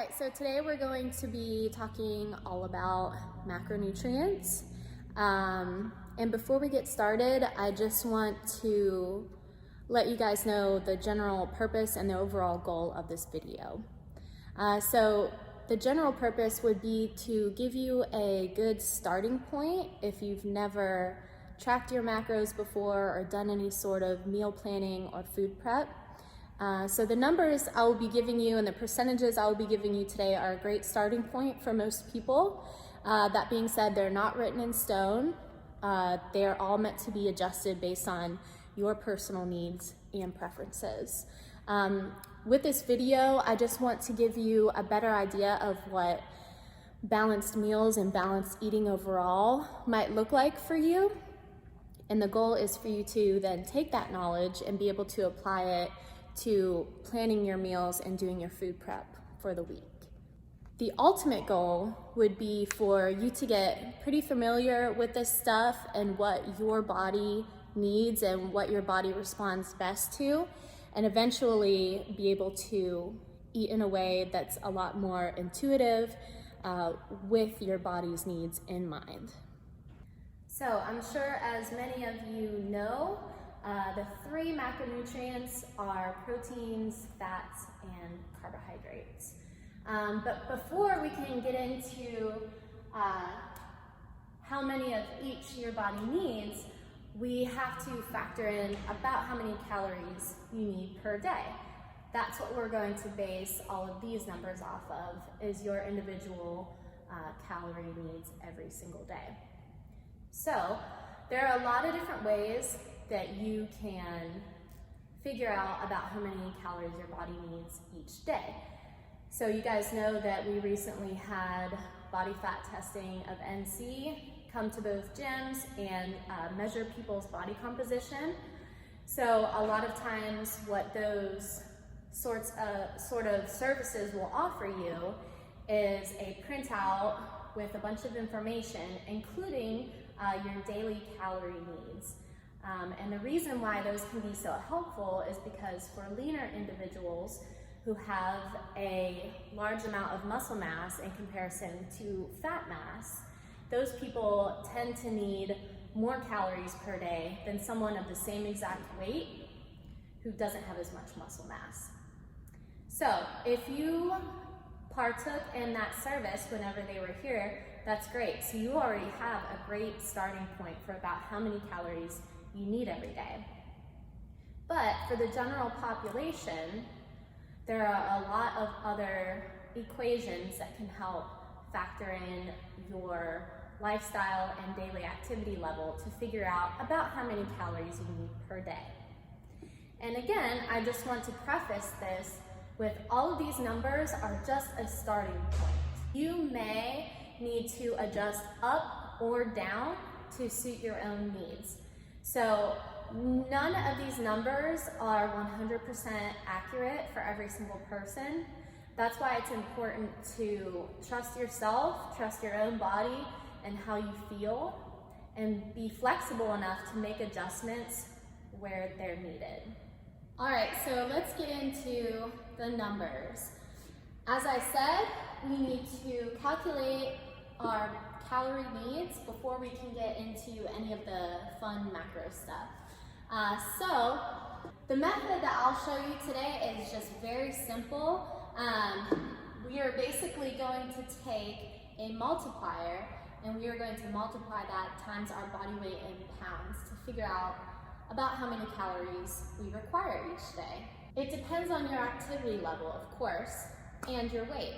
right, so today we're going to be talking all about macronutrients. And before we get started, I just want to let you guys know the general purpose and the overall goal of this video. So the general purpose would be to give you a good starting point if you've never tracked your macros before or done any sort of meal planning or food prep. So the numbers I will be giving you and the percentages I will be giving you today are a great starting point for most people. That being said, they're not written in stone. They're all meant to be adjusted based on your personal needs and preferences. With this video, I just want to give you a better idea of what balanced meals and balanced eating overall might look like for you. And the goal is for you to then take that knowledge and be able to apply it to planning your meals and doing your food prep for the week. The ultimate goal would be for you to get pretty familiar with this stuff and what your body needs and what your body responds best to, and eventually be able to eat in a way that's a lot more intuitive with your body's needs in mind. So I'm sure as many of you know, the three macronutrients are proteins, fats, and carbohydrates. But before we can get into how many of each your body needs, we have to factor in about how many calories you need per day. That's what we're going to base all of these numbers off of, is your individual calorie needs every single day. So there are a lot of different ways that you can figure out about how many calories your body needs each day. So you guys know that we recently had body fat testing of NC come to both gyms and measure people's body composition. So a lot of times what those sort of services will offer you is a printout with a bunch of information, including your daily calorie needs. And the reason why those can be so helpful is because for leaner individuals who have a large amount of muscle mass in comparison to fat mass, those people tend to need more calories per day than someone of the same exact weight who doesn't have as much muscle mass. So if you partook in that service whenever they were here, that's great. So you already have a great starting point for about how many calories you need every day. But for the general population, there are a lot of other equations that can help factor in your lifestyle and daily activity level to figure out about how many calories you need per day. And again, I just want to preface this with all of these numbers are just a starting point. You may need to adjust up or down to suit your own needs. So none of these numbers are 100% accurate for every single person. That's why it's important to trust yourself, trust your own body and how you feel, and be flexible enough to make adjustments where they're needed. All right, so let's get into the numbers. As I said, we need to calculate our calorie needs before we can get into any of the fun macro stuff. So the method that I'll show you today is just very simple. We are basically going to take a multiplier and we are going to multiply that times our body weight in pounds to figure out about how many calories we require each day. It depends on your activity level, of course, and your weight.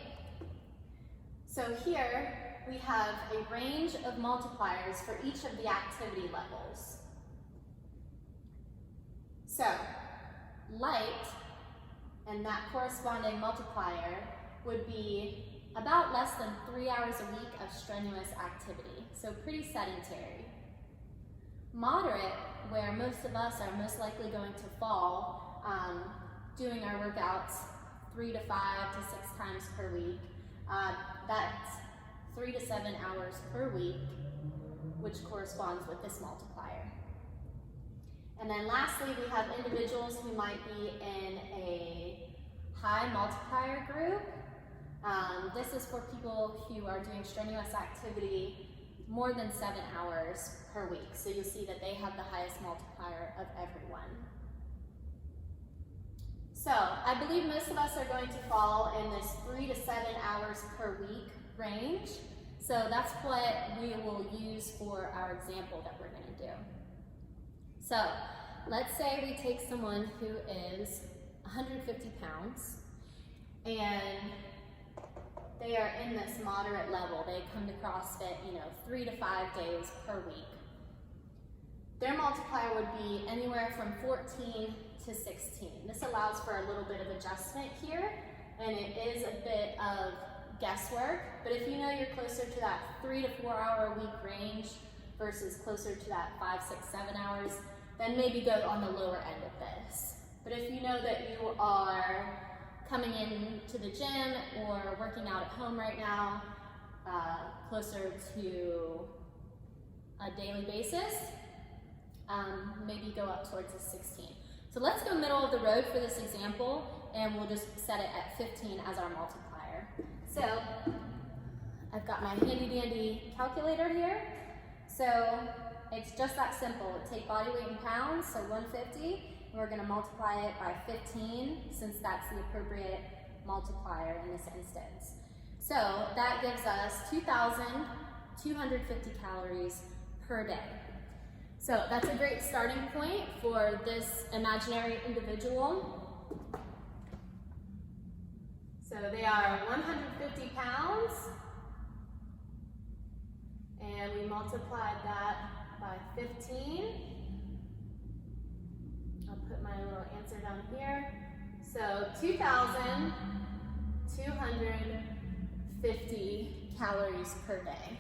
So here we have a range of multipliers for each of the activity levels. So light and that corresponding multiplier would be about less than 3 hours a week of strenuous activity, so pretty sedentary. Moderate, where most of us are most likely going to fall doing our workouts 3 to 5 to 6 times per week. That's 3 to 7 hours per week, which corresponds with this multiplier. And then lastly, we have individuals who might be in a high multiplier group. This is for people who are doing strenuous activity more than 7 hours per week. So you'll see that they have the highest multiplier of everyone. So I believe most of us are going to fall in this 3 to 7 hours per week range. So that's what we will use for our example that we're going to do. So let's say we take someone who is 150 pounds and they are in this moderate level. They come to CrossFit, 3 to 5 days per week. Their multiplier would be anywhere from 14 to 16. This allows for a little bit of adjustment here, and it is a bit of guesswork, but if you know you're closer to that 3 to 4 hour a week range versus closer to that 5, 6, 7 hours, then maybe go on the lower end of this. But if you know that you are coming in to the gym or working out at home right now, closer to a daily basis, maybe go up towards a 16. So let's go middle of the road for this example, and we'll just set it at 15 as our multiplier. So I've got my handy dandy calculator here. So it's just that simple. Take body weight in pounds, so 150. We're going to multiply it by 15 since that's the appropriate multiplier in this instance. So that gives us 2,250 calories per day. So that's a great starting point for this imaginary individual. So they are 150 pounds, and we multiplied that by 15. I'll put my little answer down here. So 2,250 calories per day.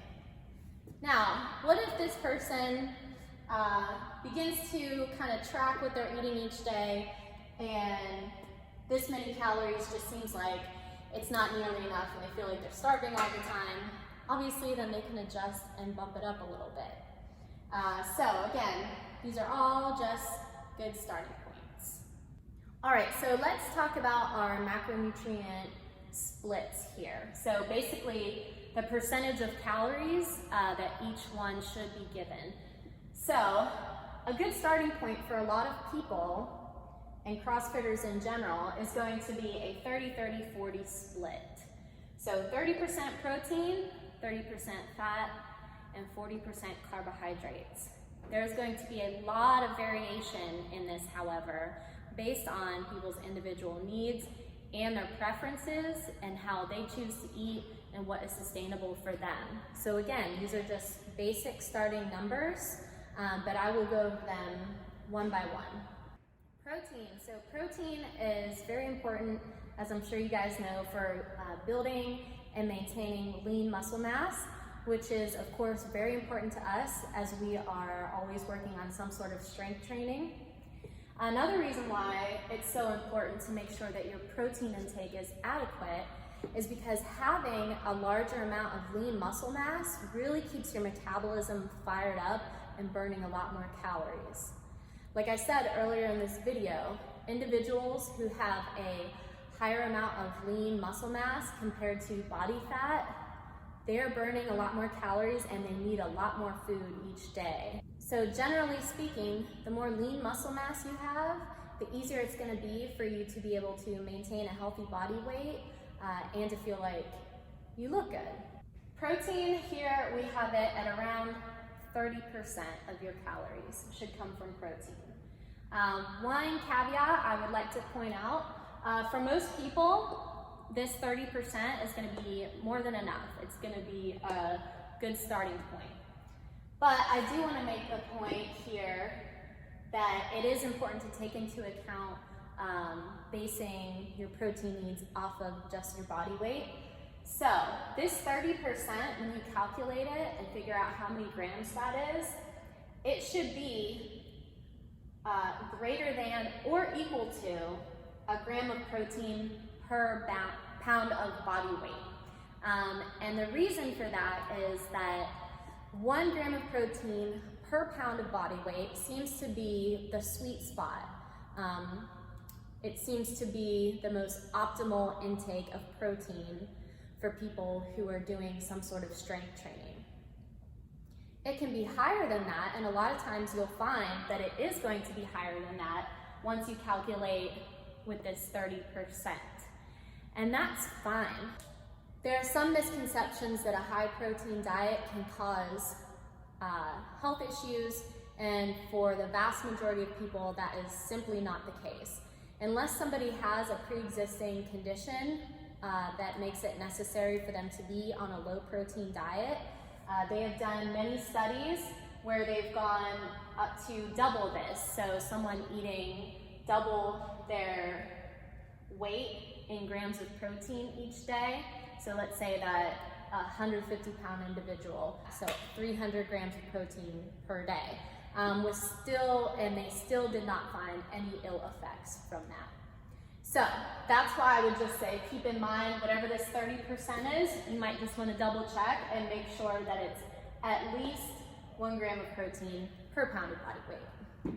Now, what if this person begins to kind of track what they're eating each day, and this many calories just seems like it's not nearly enough and they feel like they're starving all the time? Obviously, then they can adjust and bump it up a little bit. So again, these are all just good starting points. All right, so let's talk about our macronutrient splits here. So basically, the percentage of calories that each one should be given. So a good starting point for a lot of people and CrossFitters in general is going to be a 30-30-40 split. So 30% protein, 30% fat, and 40% carbohydrates. There's going to be a lot of variation in this, however, based on people's individual needs and their preferences and how they choose to eat and what is sustainable for them. So again, these are just basic starting numbers, but I will go over them one by one. Protein. So protein is very important, as I'm sure you guys know, for building and maintaining lean muscle mass, which is of course very important to us as we are always working on some sort of strength training. Another reason why it's so important to make sure that your protein intake is adequate is because having a larger amount of lean muscle mass really keeps your metabolism fired up and burning a lot more calories. Like I said earlier in this video, individuals who have a higher amount of lean muscle mass compared to body fat, they're burning a lot more calories and they need a lot more food each day. So generally speaking, the more lean muscle mass you have, the easier it's going to be for you to be able to maintain a healthy body weight and to feel like you look good. Protein, here we have it at around 30% of your calories should come from protein. One caveat I would like to point out, for most people, this 30% is going to be more than enough. It's going to be a good starting point. But I do want to make the point here that it is important to take into account basing your protein needs off of just your body weight. So this 30%, when you calculate it and figure out how many grams that is, it should be greater than or equal to a gram of protein per pound of body weight. And the reason for that is that 1 gram of protein per pound of body weight seems to be the sweet spot. It seems to be the most optimal intake of protein for people who are doing some sort of strength training. It can be higher than that, and a lot of times you'll find that it is going to be higher than that once you calculate with this 30%. And that's fine. There are some misconceptions that a high protein diet can cause health issues, and for the vast majority of people, that is simply not the case. Unless somebody has a pre-existing condition that makes it necessary for them to be on a low protein diet, they have done many studies where they've gone up to double this. So someone eating double their weight in grams of protein each day. So let's say that a 150-pound individual, so 300 grams of protein per day, they still did not find any ill effects from that. So that's why I would just say, keep in mind, whatever this 30% is, you might just want to double check and make sure that it's at least 1 gram of protein per pound of body weight.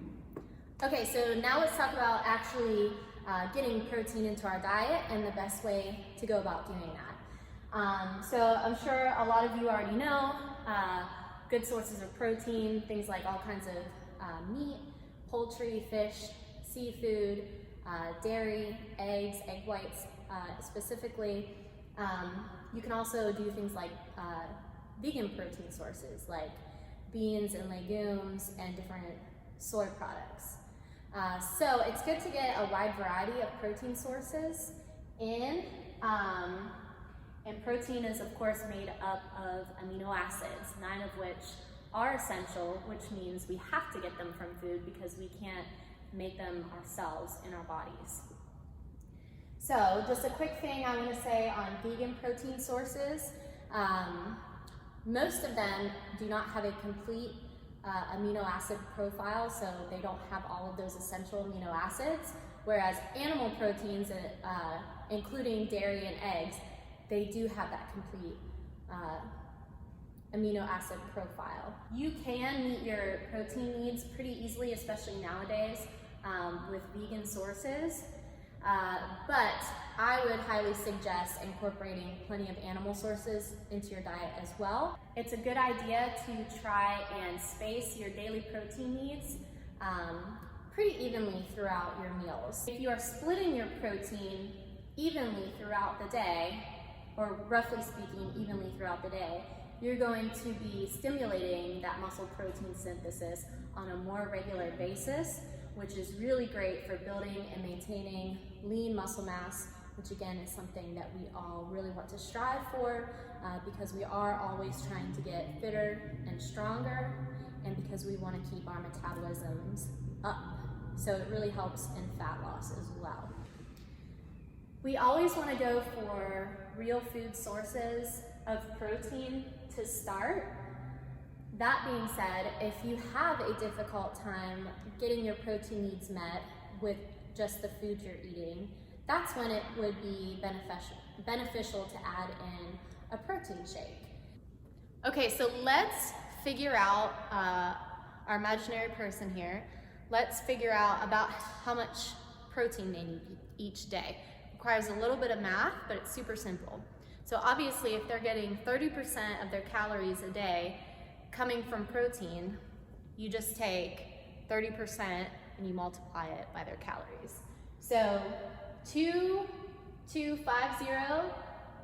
Okay, so now let's talk about actually getting protein into our diet and the best way to go about doing that. So I'm sure a lot of you already know good sources of protein, things like all kinds of meat, poultry, fish, seafood, dairy, eggs, egg whites specifically. You can also do things like vegan protein sources like beans and legumes and different soy products. So it's good to get a wide variety of protein sources in. And protein is of course made up of amino acids, 9 of which are essential, which means we have to get them from food because we can't make them ourselves in our bodies. So just a quick thing I want to say on vegan protein sources. Most of them do not have a complete amino acid profile, so they don't have all of those essential amino acids, whereas animal proteins, including dairy and eggs, they do have that complete amino acid profile. You can meet your protein needs pretty easily, especially nowadays with vegan sources, but I would highly suggest incorporating plenty of animal sources into your diet as well. It's a good idea to try and space your daily protein needs pretty evenly throughout your meals. If you are splitting your protein evenly throughout the day, or roughly speaking, evenly throughout the day, you're going to be stimulating that muscle protein synthesis on a more regular basis, which is really great for building and maintaining lean muscle mass, which again is something that we all really want to strive for because we are always trying to get fitter and stronger, and because we want to keep our metabolisms up. So it really helps in fat loss as well. We always want to go for real food sources of protein to start. That being said, if you have a difficult time getting your protein needs met with just the food you're eating, that's when it would be beneficial to add in a protein shake. Okay, so let's figure out, our imaginary person here, let's figure out about how much protein they need each day. Requires a little bit of math, but it's super simple. So obviously if they're getting 30% of their calories a day coming from protein, you just take 30% and you multiply it by their calories. So 2,250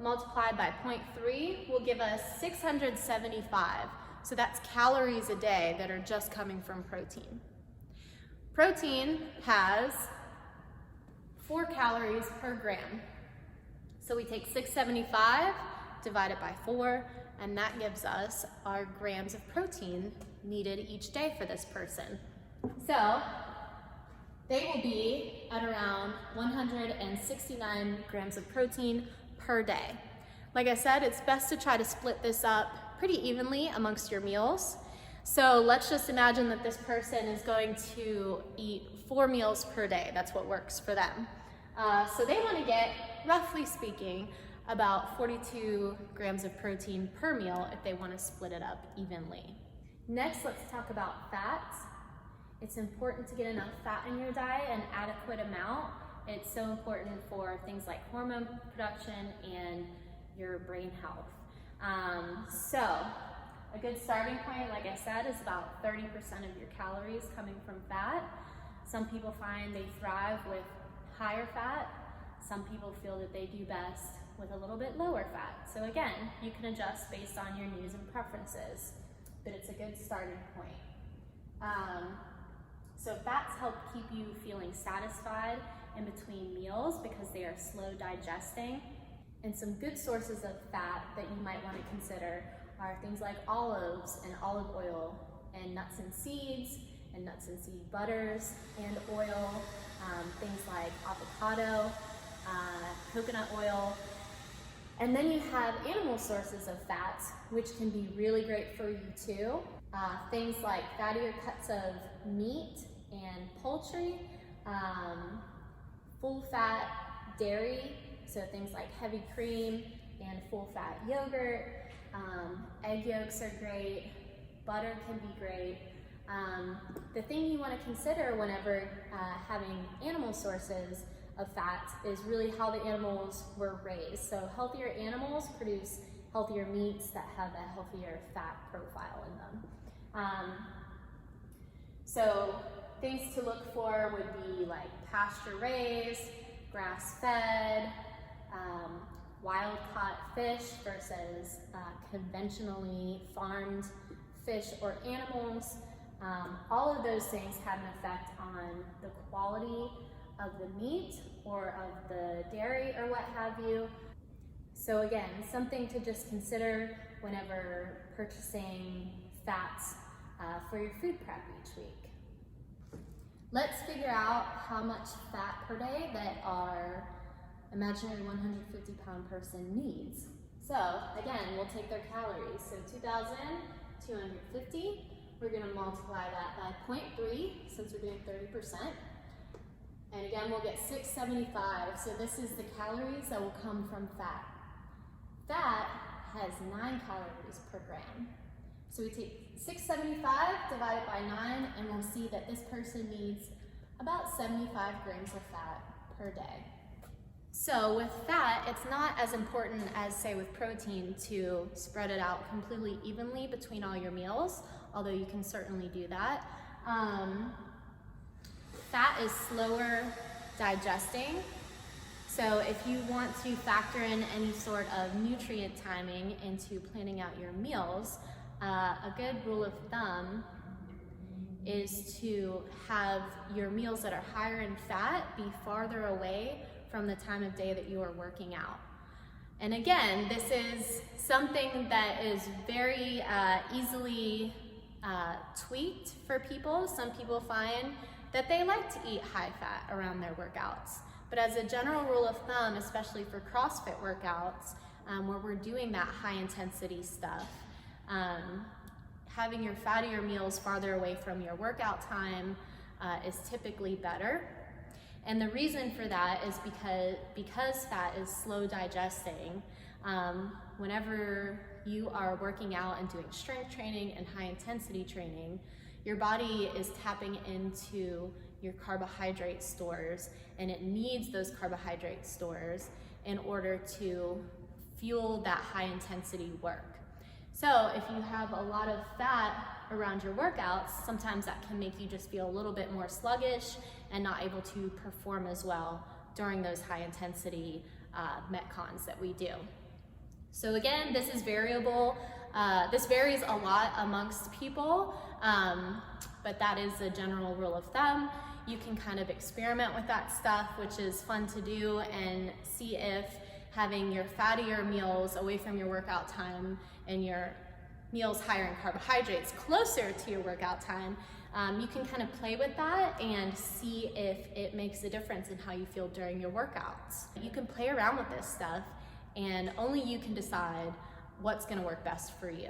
multiplied by 0.3 will give us 675. So that's calories a day that are just coming from protein. Protein has 4 calories per gram. So we take 675, divide it by 4, and that gives us our grams of protein needed each day for this person. So they will be at around 169 grams of protein per day. Like I said, it's best to try to split this up pretty evenly amongst your meals. So let's just imagine that this person is going to eat 4 meals per day. That's what works for them. So they want to get, roughly speaking, about 42 grams of protein per meal if they want to split it up evenly. Next, let's talk about fats. It's important to get enough fat in your diet, an adequate amount. It's so important for things like hormone production and your brain health. So a good starting point, like I said, is about 30% of your calories coming from fat. Some people find they thrive with higher fat. Some people feel that they do best with a little bit lower fat. So again, you can adjust based on your needs and preferences, but it's a good starting point. So fats help keep you feeling satisfied in between meals because they are slow digesting. And some good sources of fat that you might want to consider are things like olives and olive oil, and nuts and seeds seed butters and oil, things like avocado, coconut oil. And then you have animal sources of fats, which can be really great for you too. Things like fattier cuts of meat and poultry, full fat dairy, so things like heavy cream and full fat yogurt. Egg yolks are great, butter can be great. The thing you want to consider whenever having animal sources of fats is really how the animals were raised. So healthier animals produce healthier meats that have a healthier fat profile in them. So things to look for would be like pasture raised, grass fed, wild caught fish versus conventionally farmed fish or animals. All of those things have an effect on the quality of the meat or of the dairy or what have you. So again, something to just consider whenever purchasing fats for your food prep each week. Let's figure out how much fat per day that our imaginary 150-pound person needs. So again, we'll take their calories. So 2,250, we're gonna multiply that by 0.3 since we're doing 30%. And again, we'll get 675. So this is the calories that will come from fat. Fat has 9 calories per gram. So we take 675 divided by 9, and we'll see that this person needs about 75 grams of fat per day. So with fat, it's not as important as, say, with protein to spread it out completely evenly between all your meals, although you can certainly do that. Fat is slower digesting, so if you want to factor in any sort of nutrient timing into planning out your meals, a good rule of thumb is to have your meals that are higher in fat be farther away from the time of day that you are working out. And again, this is something that is very easily tweaked for people. Some people find that they like to eat high fat around their workouts. But as a general rule of thumb, especially for CrossFit workouts, where we're doing that high intensity stuff, having your fattier meals farther away from your workout time is typically better. And the reason for that is because fat is slow digesting. Whenever you are working out and doing strength training and high intensity training, your body is tapping into your carbohydrate stores, and it needs those carbohydrate stores in order to fuel that high intensity work. So if you have a lot of fat around your workouts, sometimes that can make you just feel a little bit more sluggish and not able to perform as well during those high intensity metcons that we do. So again, this is variable. This varies a lot amongst people, but that is a general rule of thumb. You can kind of experiment with that stuff, which is fun to do, and see if having your fattier meals away from your workout time and your meals higher in carbohydrates closer to your workout time, you can kind of play with that and see if it makes a difference in how you feel during your workouts. You can play around with this stuff, and only you can decide what's gonna work best for you.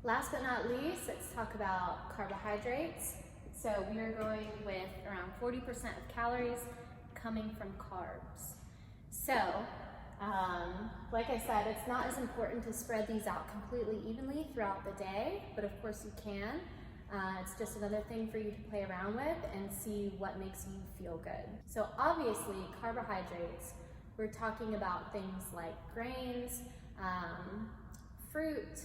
Last but not least, let's talk about carbohydrates. So we are going with around 40% of calories coming from carbs. So, like I said, it's not as important to spread these out completely evenly throughout the day, but of course you can. It's just another thing for you to play around with and see what makes you feel good. So obviously carbohydrates We're talking about things like grains, fruit,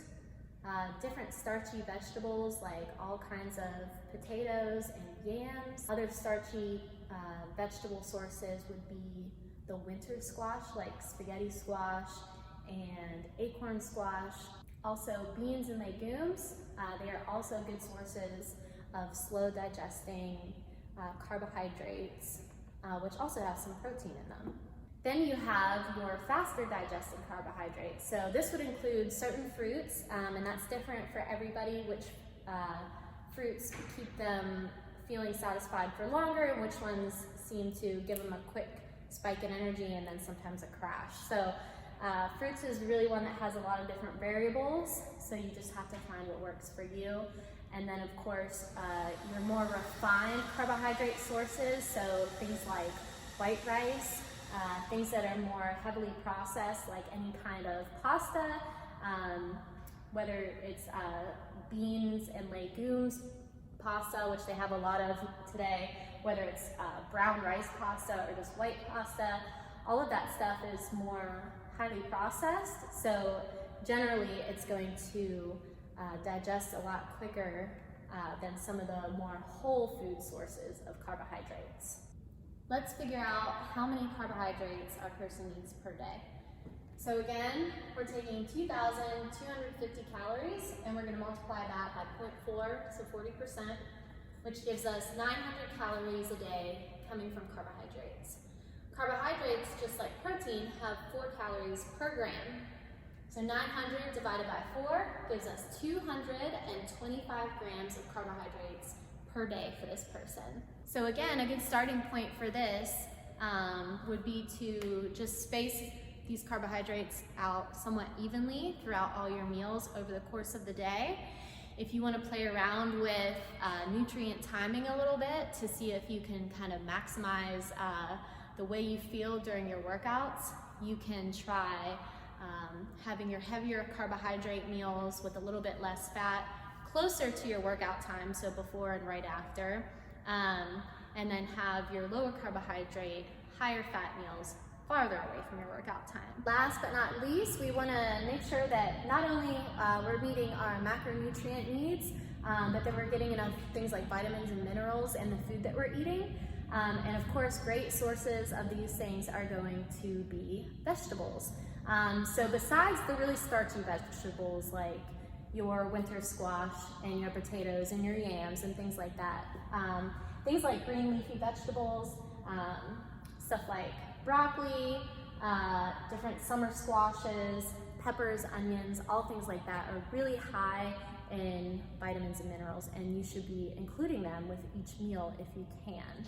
different starchy vegetables like all kinds of potatoes and yams. Other starchy vegetable sources would be the winter squash like spaghetti squash and acorn squash. Also beans and legumes, they are also good sources of slow digesting carbohydrates, which also have some protein in them. Then you have your faster digesting carbohydrates. So this would include certain fruits, and that's different for everybody, which fruits keep them feeling satisfied for longer and which ones seem to give them a quick spike in energy and then sometimes a crash. So fruits is really one that has a lot of different variables, so you just have to find what works for you. And then of course, your more refined carbohydrate sources, so things like white rice, things that are more heavily processed, like any kind of pasta, whether it's beans and legumes pasta, which they have a lot of today, whether it's brown rice pasta or just white pasta, all of that stuff is more highly processed. So generally it's going to digest a lot quicker than some of the more whole food sources of carbohydrates. Let's figure out how many carbohydrates our person needs per day. So again, we're taking 2,250 calories and we're going to multiply that by 0.4, so 40%, which gives us 900 calories a day coming from carbohydrates. Carbohydrates, just like protein, have 4 calories per gram. So 900 divided by 4 gives us 225 grams of carbohydrates per day for this person. So again, a good starting point for this would be to just space these carbohydrates out somewhat evenly throughout all your meals over the course of the day. If you want to play around with nutrient timing a little bit to see if you can kind of maximize the way you feel during your workouts, you can try having your heavier carbohydrate meals with a little bit less fat closer to your workout time, so before and right after, and then have your lower carbohydrate, higher fat meals farther away from your workout time. Last but not least, we want to make sure that not only we're meeting our macronutrient needs, but that we're getting enough things like vitamins and minerals in the food that we're eating. And of course, great sources of these things are going to be vegetables. So besides the really starchy vegetables like your winter squash and your potatoes and your yams and things like that, things like green leafy vegetables, stuff like broccoli, different summer squashes, peppers, onions, all things like that are really high in vitamins and minerals, and you should be including them with each meal if you can.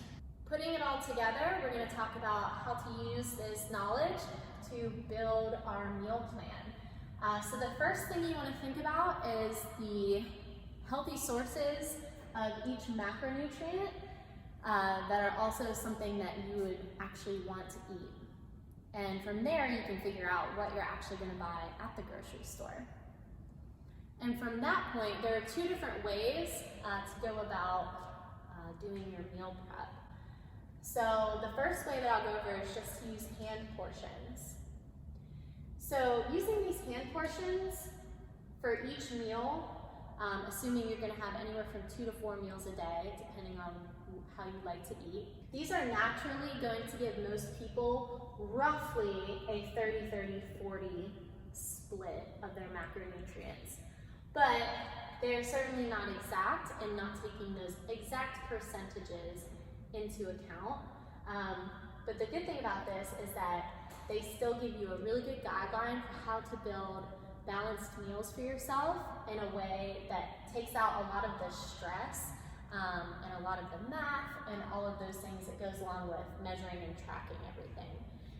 Putting it all together, we're going to talk about how to use this knowledge to build our meal plan. So the first thing you want to think about is the healthy sources of each macronutrient that are also something that you would actually want to eat. And from there, you can figure out what you're actually going to buy at the grocery store. And from that point, there are 2 different ways to go about doing your meal prep. So the first way that I'll go over is just to use hand portions. So using these hand portions for each meal, assuming you're going to have anywhere from 2 to 4 meals a day, depending on how you like to eat. These are naturally going to give most people roughly a 30-30-40 split of their macronutrients. But they're certainly not exact and not taking those exact percentages into account. But the good thing about this is that they still give you a really good guideline for how to build balanced meals for yourself in a way that takes out a lot of the stress and a lot of the math and all of those things that goes along with measuring and tracking everything.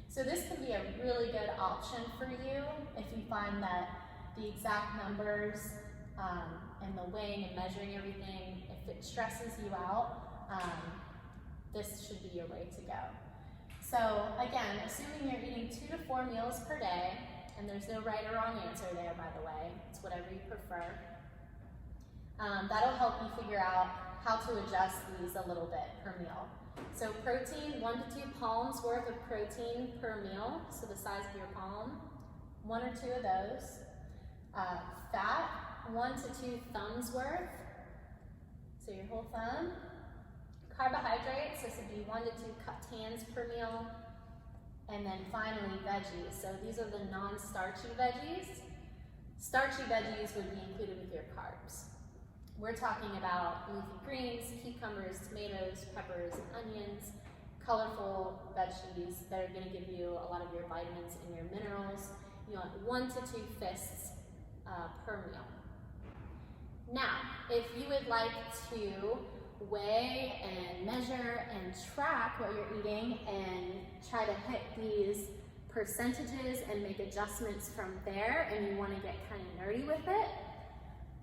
So this can be a really good option for you if you find that the exact numbers and the weighing and measuring everything, if it stresses you out, this should be your way to go. So again, assuming you're eating 2 to 4 meals per day, and there's no right or wrong answer there, by the way, it's whatever you prefer. That'll help you figure out how to adjust these a little bit per meal. So protein, 1 to 2 palms worth of protein per meal, so the size of your palm, 1 or 2 of those. Fat, 1 to 2 thumbs worth, so your whole thumb. Carbohydrates, this would be 1 to 2 cupped hands per meal. And then finally, veggies. So these are the non-starchy veggies. Starchy veggies would be included with your carbs. We're talking about leafy greens, cucumbers, tomatoes, peppers, onions, colorful veggies that are gonna give you a lot of your vitamins and your minerals. You want 1 to 2 fists per meal. Now, if you would like to weigh and measure and track what you're eating and try to hit these percentages and make adjustments from there, and you want to get kind of nerdy with it,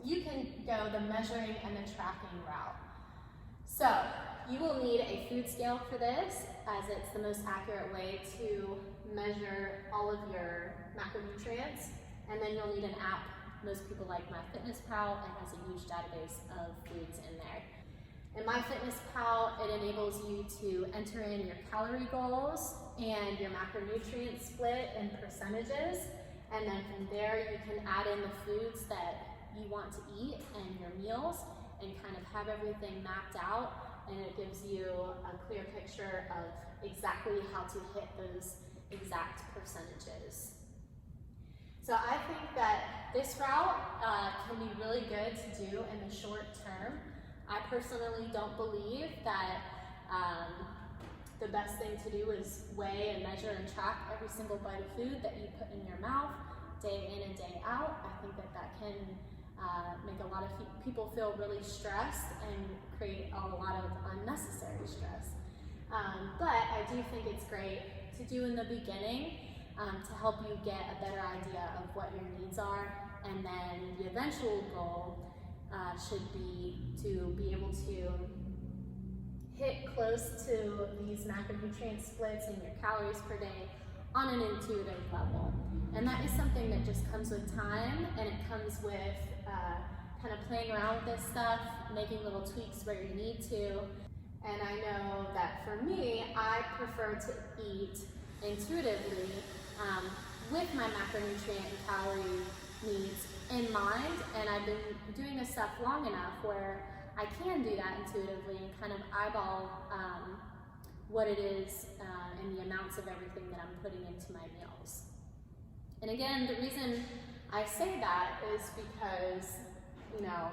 you can go the measuring and the tracking route. So you will need a food scale for this, as it's the most accurate way to measure all of your macronutrients, and then you'll need an app. Most people like MyFitnessPal, and has a huge database of foods in there. In MyFitnessPal, it enables you to enter in your calorie goals and your macronutrient split in percentages, and then from there you can add in the foods that you want to eat and your meals, and kind of have everything mapped out, and it gives you a clear picture of exactly how to hit those exact percentages. So I think that this route can be really good to do in the short term. I personally don't believe that the best thing to do is weigh and measure and track every single bite of food that you put in your mouth day in and day out. I think that that can make a lot of people feel really stressed and create a lot of unnecessary stress. But I do think it's great to do in the beginning to help you get a better idea of what your needs are, and then the eventual goal should be to be able to hit close to these macronutrient splits and your calories per day on an intuitive level. And that is something that just comes with time, and it comes with kind of playing around with this stuff, making little tweaks where you need to. And I know that for me, I prefer to eat intuitively with my macronutrient and calorie needs in mind, and I've been doing this stuff long enough where I can do that intuitively and kind of eyeball what it is and the amounts of everything that I'm putting into my meals. And again, the reason I say that is because, you know,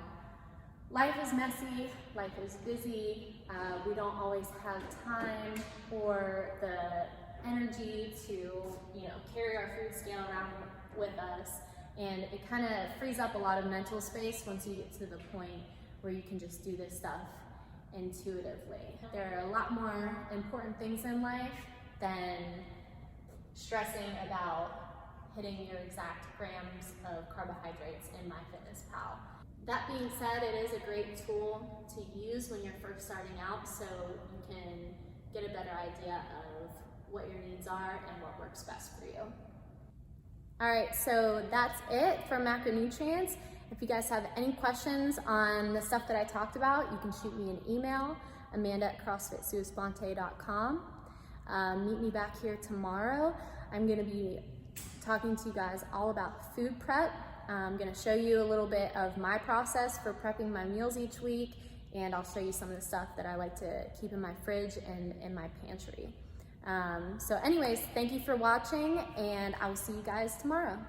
life is messy, life is busy, we don't always have time or the energy to, you know, carry our food scale around with us, and it kind of frees up a lot of mental space once you get to the point where you can just do this stuff intuitively. There are a lot more important things in life than stressing about hitting your exact grams of carbohydrates in MyFitnessPal. That being said, it is a great tool to use when you're first starting out, so you can get a better idea of what your needs are and what works best for you. All right, so that's it for macronutrients. If you guys have any questions on the stuff that I talked about, you can shoot me an email, amanda@crossfitsuesponte.com. Meet me back here tomorrow. I'm gonna be talking to you guys all about food prep. I'm gonna show you a little bit of my process for prepping my meals each week, and I'll show you some of the stuff that I like to keep in my fridge and in my pantry. So anyways, thank you for watching, and I will see you guys tomorrow.